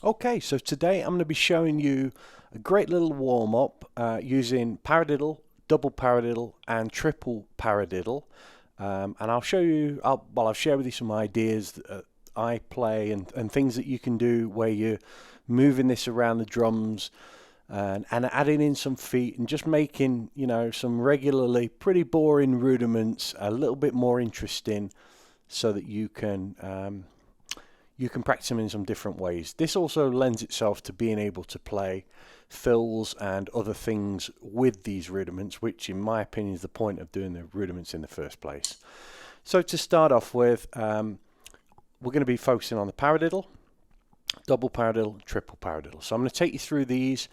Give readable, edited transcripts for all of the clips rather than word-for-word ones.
Okay, so today I'm going to be showing you a great little warm-up using paradiddle, double paradiddle and triple paradiddle. And I'll show you, I'll share with you some ideas that I play and things that you can do where you're moving this around the drums and adding in some feet and just making, you know, some regularly pretty boring rudiments a little bit more interesting so that you can practice them in some different ways. This also lends itself to being able to play fills and other things with these rudiments, which in my opinion is the point of doing the rudiments in the first place. So to start off with, we're going to be focusing on the paradiddle, double paradiddle, triple paradiddle. So I'm going to take you through these.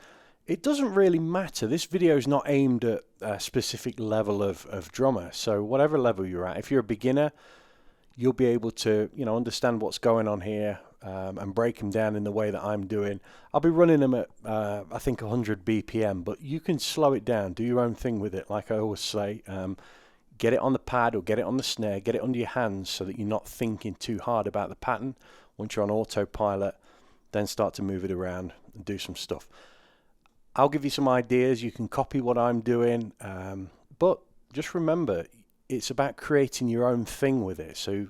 It doesn't really matter. This video is not aimed at a specific level of drummer. So whatever level you're at, if you're a beginner, you'll be able to, you know, understand what's going on here and break them down in the way that I'm doing. I'll be running them at, I think, 100 BPM, but you can slow it down, do your own thing with it. Like I always say, get it on the pad or get it on the snare, get it under your hands so that you're not thinking too hard about the pattern. Once you're on autopilot, then start to move it around and do some stuff. I'll give you some ideas. You can copy what I'm doing, but just remember, it's about creating your own thing with it. So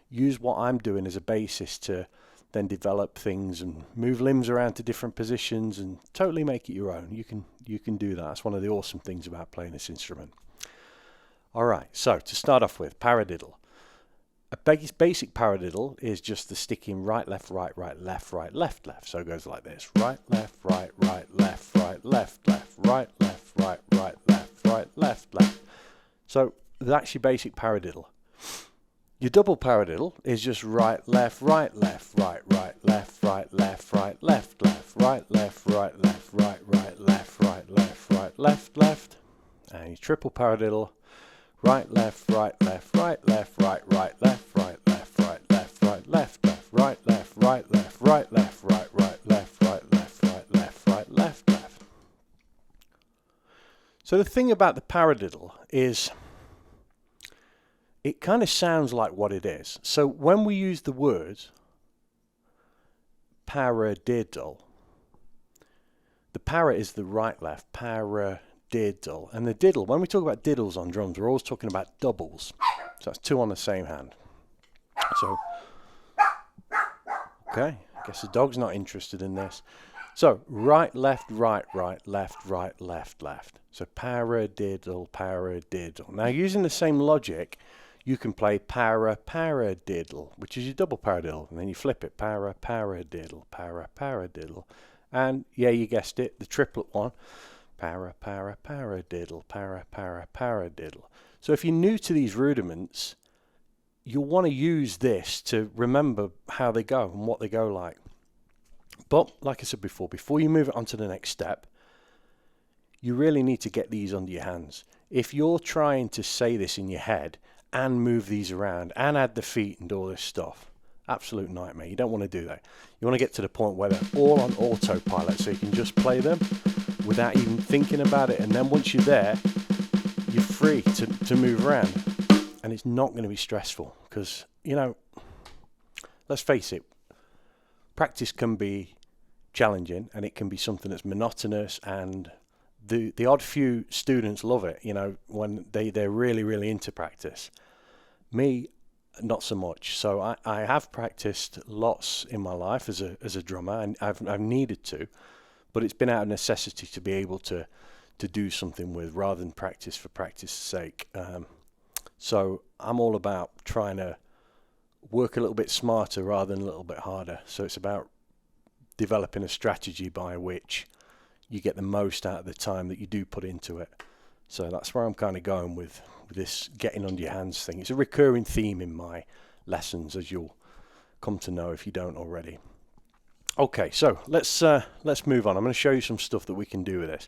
use what I'm doing as a basis to then develop things and move limbs around to different positions and totally make it your own. You can do that. That's one of the awesome things about playing this instrument. All right, so to start off with, paradiddle. A basic paradiddle is just the sticking right, left, right, left, left. So it goes like this: right, left, right, left, left, right, left, right, left. So that's your basic paradiddle. Your double paradiddle is just right, left, right, left, right, left, left, right, left, right, left, left. And your triple paradiddle, right, left, right, left, right, left, right, left, left, right, left. So the thing about the paradiddle is it kind of sounds like what it is. So when we use the word paradiddle, the para is the right left, paradiddle. And the diddle, when we talk about diddles on drums, we're always talking about doubles. So that's two on the same hand. So, okay, I guess the dog's not interested in this. So right, left, right, left, left. So paradiddle. Now using the same logic, you can play paradiddle, which is your double paradiddle, and then you flip it, paradiddle. And yeah, you guessed it, the triplet one, paradiddle. So if you're new to these rudiments, you'll want to use this to remember how they go and what they go like. But like I said before you move it on to the next step, you really need to get these under your hands. If you're trying to say this in your head and move these around and add the feet and all this stuff, absolute nightmare. You don't want to do that. You want to get to the point where they're all on autopilot so you can just play them without even thinking about it. And then once you're there, you're free to move around. And it's not going to be stressful because, you know, let's face it, practice can be challenging and it can be something that's monotonous, and the odd few students love it, you know, when they're really into practice. Me, not so much. So I have practiced lots in my life as a drummer, and I've needed to, but it's been out of necessity to be able to do something with rather than practice for practice's sake. So I'm all about trying to work a little bit smarter rather than a little bit harder. So it's about developing a strategy by which you get the most out of the time that you do put into it. So that's where I'm kind of going with this getting under your hands thing. It's a recurring theme in my lessons, as you'll come to know if you don't already. Okay, so let's move on. I'm going to show you some stuff that we can do with this.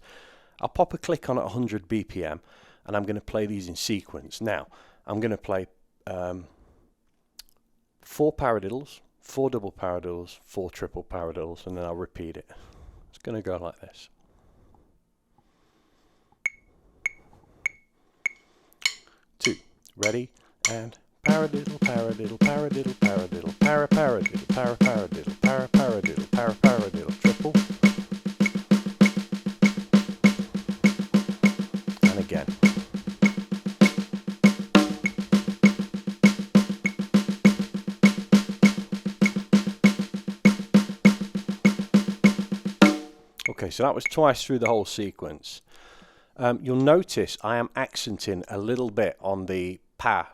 I'll pop a click on at 100 BPM, and I'm going to play these in sequence. Now, I'm going to play 4 paradiddles, 4 double paradiddles, 4 triple paradiddles, and then I'll repeat it. It's going to go like this. 2, ready, and paradiddle, paradiddle, paradiddle, paradiddle, paradiddle, paradiddle, paradiddle, paradiddle, Okay, so that was twice through the whole sequence. You'll notice I am accenting a little bit on the pa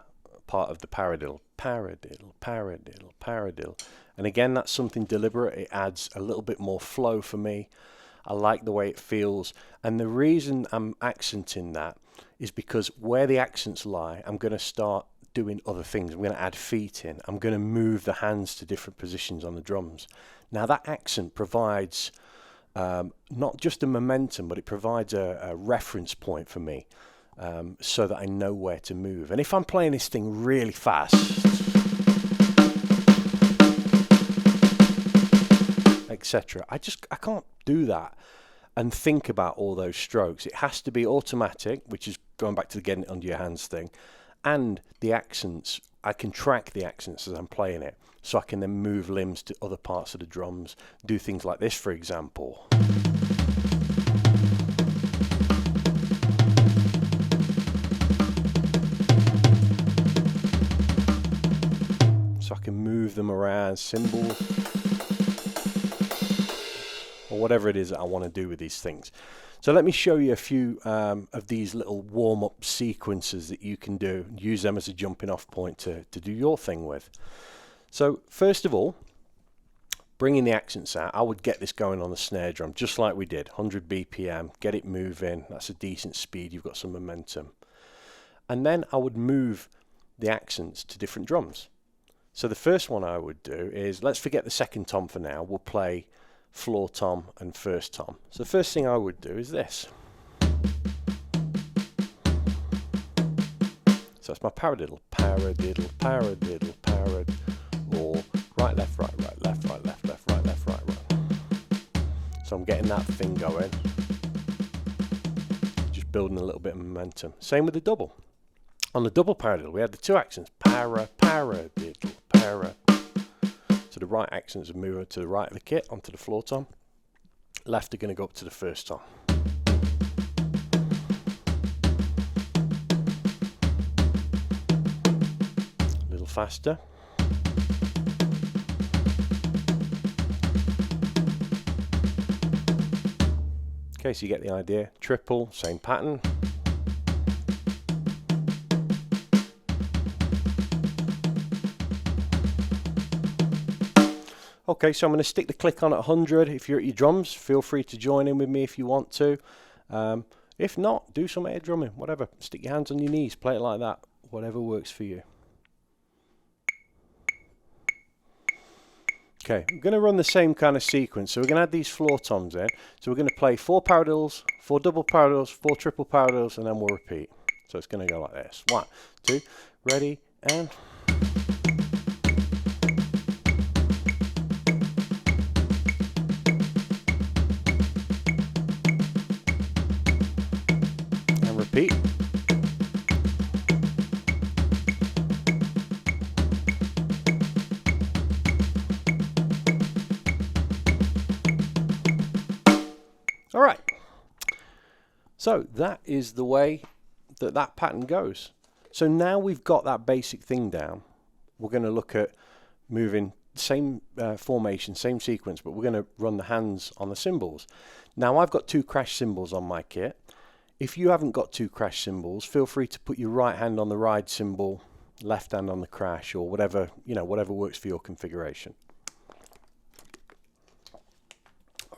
part of the paradiddle. Paradiddle, paradiddle, paradiddle. And again, that's something deliberate. It adds a little bit more flow for me. I like the way it feels. And the reason I'm accenting that is because where the accents lie, I'm going to start doing other things. I'm going to add feet in. I'm going to move the hands to different positions on the drums. Now that accent provides not just a momentum, but it provides a reference point for me, so that I know where to move. And if I'm playing this thing really fast, etc., I can't do that and think about all those strokes. It has to be automatic, which is going back to the getting it under your hands thing, and the accents. I can track the accents as I'm playing it, so I can then move limbs to other parts of the drums, do things like this, for example. So I can move them around, cymbals, or whatever it is that I want to do with these things. So let me show you a few of these little warm-up sequences that you can do. Use them as a jumping off point to do your thing with. So first of all, bringing the accents out, I would get this going on the snare drum, just like we did, 100 BPM, get it moving. That's a decent speed, you've got some momentum. And then I would move the accents to different drums. So the first one I would do is, let's forget the second tom for now, we'll play floor tom and first tom. So the first thing I would do is this. So that's my paradiddle, paradiddle, paradiddle, parad, or right, left, right, right, left, right, left, left, right, left, right, right. So I'm getting that thing going, just building a little bit of momentum. Same with the double. On the double paradiddle, we had the two accents, para, paradiddle, para. So the right accents are moving to the right of the kit onto the floor tom. Left are going to go up to the first tom. A little faster. Okay, so you get the idea. Triple, same pattern. Okay, so I'm going to stick the click on at 100. If you're at your drums, feel free to join in with me if you want to. If not, do some air drumming, whatever. Stick your hands on your knees, play it like that, whatever works for you. Okay, I'm going to run the same kind of sequence. So we're going to add these floor toms in. So we're going to play 4 paradiddles, 4 double paradiddles, 4 triple paradiddles, and then we'll repeat. So it's going to go like this. 1, 2, ready, and... repeat. All right. So that is the way that pattern goes. So now we've got that basic thing down. We're going to look at moving same formation, same sequence, but we're going to run the hands on the cymbals. Now I've got 2 crash cymbals on my kit. If you haven't got 2 crash cymbals, feel free to put your right hand on the ride cymbal, left hand on the crash, or whatever, whatever works for your configuration.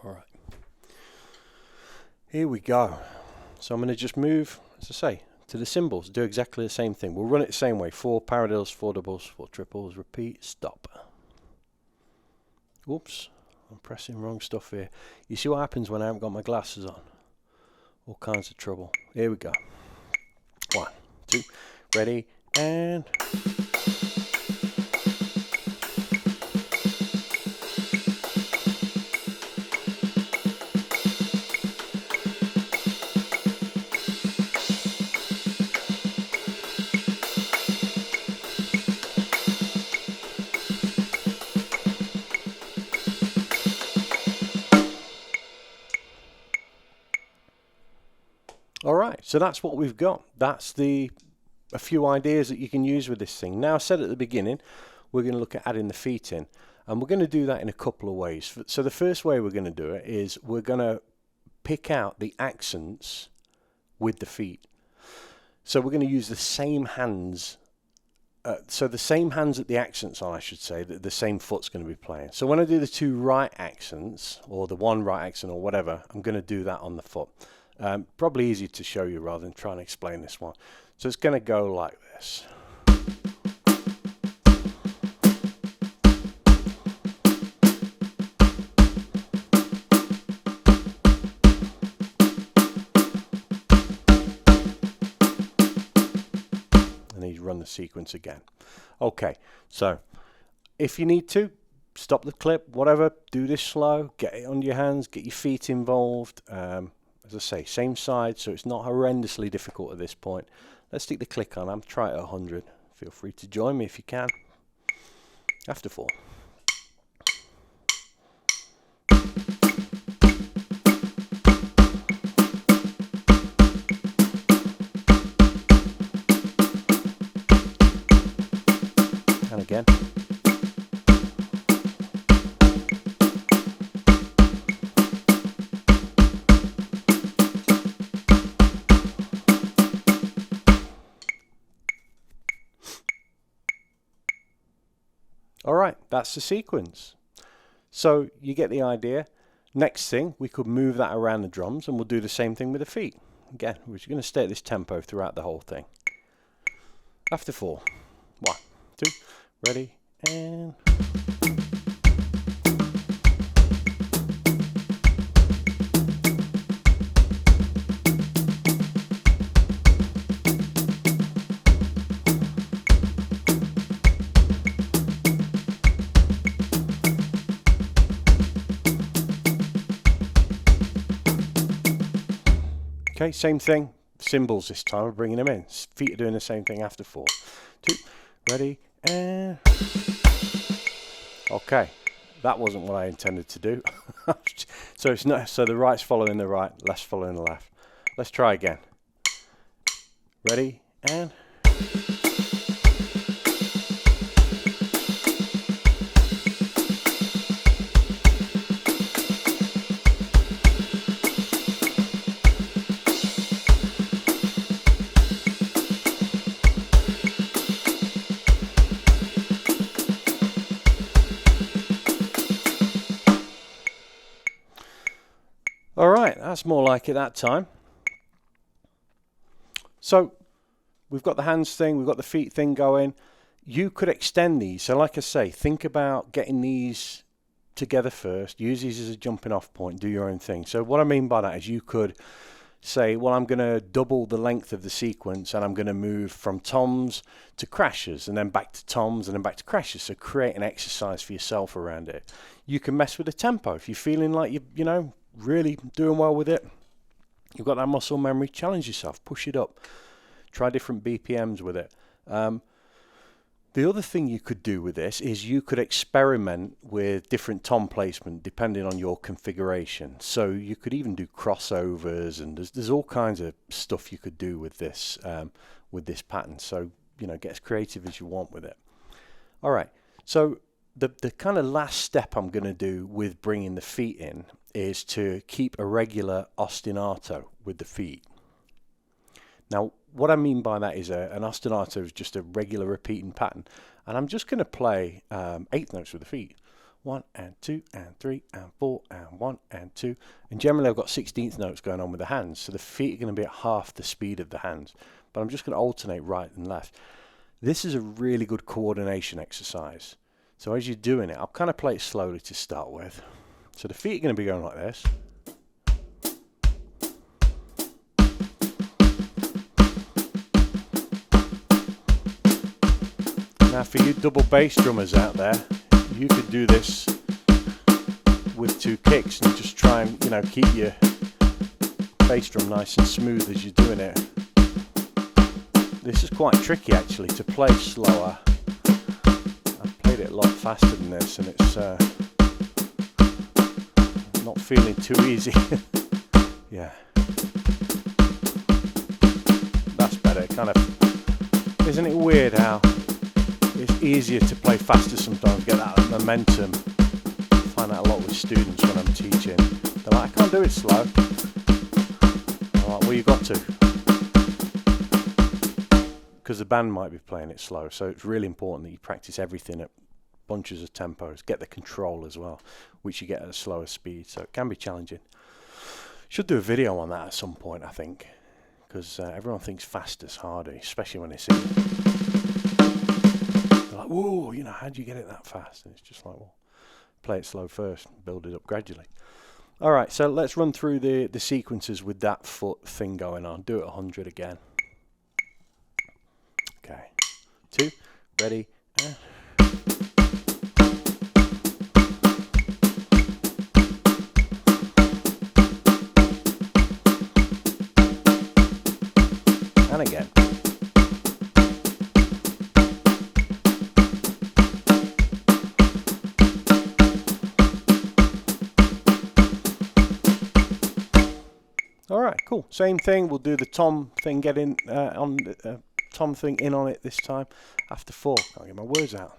All right. Here we go. So I'm going to just move, as I say, to the cymbals. Do exactly the same thing. We'll run it the same way. 4 paradiddles, 4 doubles, 4 triples, repeat, stop. Whoops, I'm pressing wrong stuff here. You see what happens when I haven't got my glasses on? All kinds of trouble. Here we go. 1, 2, ready, and... All right, so that's what we've got. That's a few ideas that you can use with this thing. Now, I said at the beginning, we're going to look at adding the feet in, and we're going to do that in a couple of ways. So the first way we're going to do it is we're going to pick out the accents with the feet. So we're going to use the same hands. So the same hands that the accents on, I should say, that the same foot's going to be playing. So when I do the two right accents, or the one right accent, or whatever, I'm going to do that on the foot. Probably easier to show you rather than try and explain this one. So it's going to go like this. Run the sequence again. Okay, so if you need to stop the clip, whatever, do this slow, get it on your hands, get your feet involved. As I say, same side, so it's not horrendously difficult at this point. Let's stick the click on. I'm trying at 100. Feel free to join me if you can. After 4. And again. All right, that's the sequence. So you get the idea. Next thing, we could move that around the drums, and we'll do the same thing with the feet. Again, we're just going to stay at this tempo throughout the whole thing. After 4. 1, 2. Ready, and... Okay, same thing. Cymbals this time, we're bringing them in. Feet are doing the same thing after 4. 2, ready, and... Okay, that wasn't what I intended to do. So it's not. So the right's following the right, left's following the left. Let's try again. Ready, and... All right, that's more like it that time. So we've got the hands thing, we've got the feet thing going. You could extend these. So like I say, think about getting these together first. Use these as a jumping off point, do your own thing. So what I mean by that is you could say, well, I'm going to double the length of the sequence and I'm going to move from toms to crashes and then back to toms and then back to crashes. So create an exercise for yourself around it. You can mess with the tempo. If you're feeling like you know, really doing well with it, you've got that muscle memory, challenge yourself, push it up, try different BPMs with it. The other thing you could do with this is you could experiment with different tom placement depending on your configuration. So you could even do crossovers, and there's all kinds of stuff you could do with this pattern. So, you know, get as creative as you want with it. All right, so the kind of last step I'm going to do with bringing the feet in is to keep a regular ostinato with the feet. Now, what I mean by that is an ostinato is just a regular repeating pattern, and I'm just going to play 8th notes with the feet. 1 and 2 and 3 and 4 and 1 and 2, and generally I've got 16th notes going on with the hands, so the feet are going to be at half the speed of the hands, but I'm just going to alternate right and left. This is a really good coordination exercise. So as you're doing it, I'll kind of play it slowly to start with. So the feet are going to be going like this. Now for you double bass drummers out there, you could do this with 2 kicks and just try and, you know, keep your bass drum nice and smooth as you're doing it. This is quite tricky actually to play slower. I've played it a lot faster than this and it's not feeling too easy. Yeah. That's better, kind of. Isn't it weird how it's easier to play faster sometimes, get that momentum. I find that a lot with students when I'm teaching. They're like, I can't do it slow. Well, you've got to, because the band might be playing it slow, so it's really important that you practice everything at bunches of tempos. Get the control as well, which you get at a slower speed, so it can be challenging. Should do a video on that at some point, I think, because everyone thinks fast is harder, especially when they sing. They're like, whoa, you know, how do you get it that fast? And it's just like, well, play it slow first and build it up gradually. All right, so let's run through the sequences with that foot thing going on. Do it 100 again. Okay, 2, ready, and again. All right, cool. Same thing. We'll do the tom thing. Get in on the tom thing in on it this time. After 4, I'll get my words out.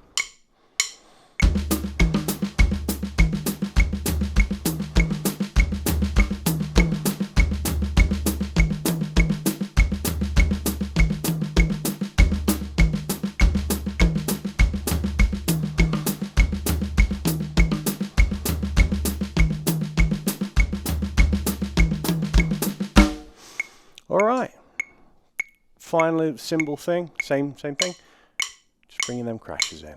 All right. Finally, cymbal thing, same thing. Just bringing them crashes in.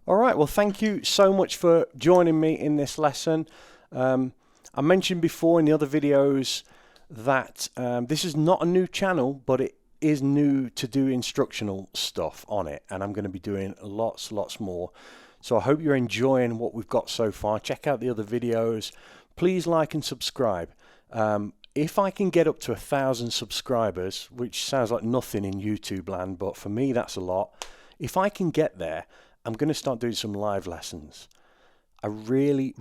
All right, well, thank you so much for joining me in this lesson. I mentioned before in the other videos that this is not a new channel, but it is new to do instructional stuff on it, and I'm going to be doing lots more. So I hope you're enjoying what we've got so far. Check out the other videos. Please like and subscribe. If I can get up to 1,000 subscribers, which sounds like nothing in YouTube land, but for me that's a lot. If I can get there, I'm going to start doing some live lessons. I really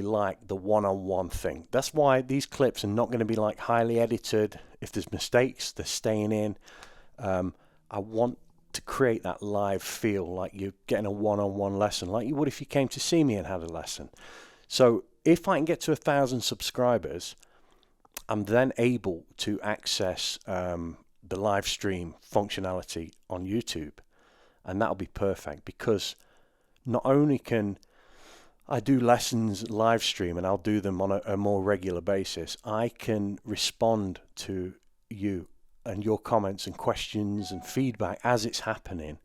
like the one-on-one thing. That's why these clips are not going to be like highly edited. If there's mistakes, they're staying in. I want to create that live feel, like you're getting a one-on-one lesson, like you would if you came to see me and had a lesson. So if I can get to 1,000 subscribers, I'm then able to access the live stream functionality on YouTube. And that'll be perfect, because not only can I do lessons live stream, and I'll do them on a more regular basis, I can respond to you and your comments and questions and feedback as it's happening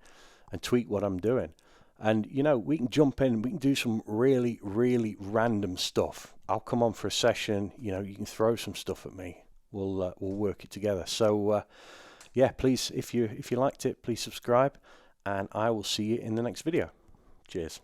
and tweak what I'm doing. And, you know, we can jump in, we can do some really random stuff. I'll come on for a session, you know, you can throw some stuff at me. We'll work it together. So, yeah, please, if you liked it, please subscribe. And I will see you in the next video. Cheers.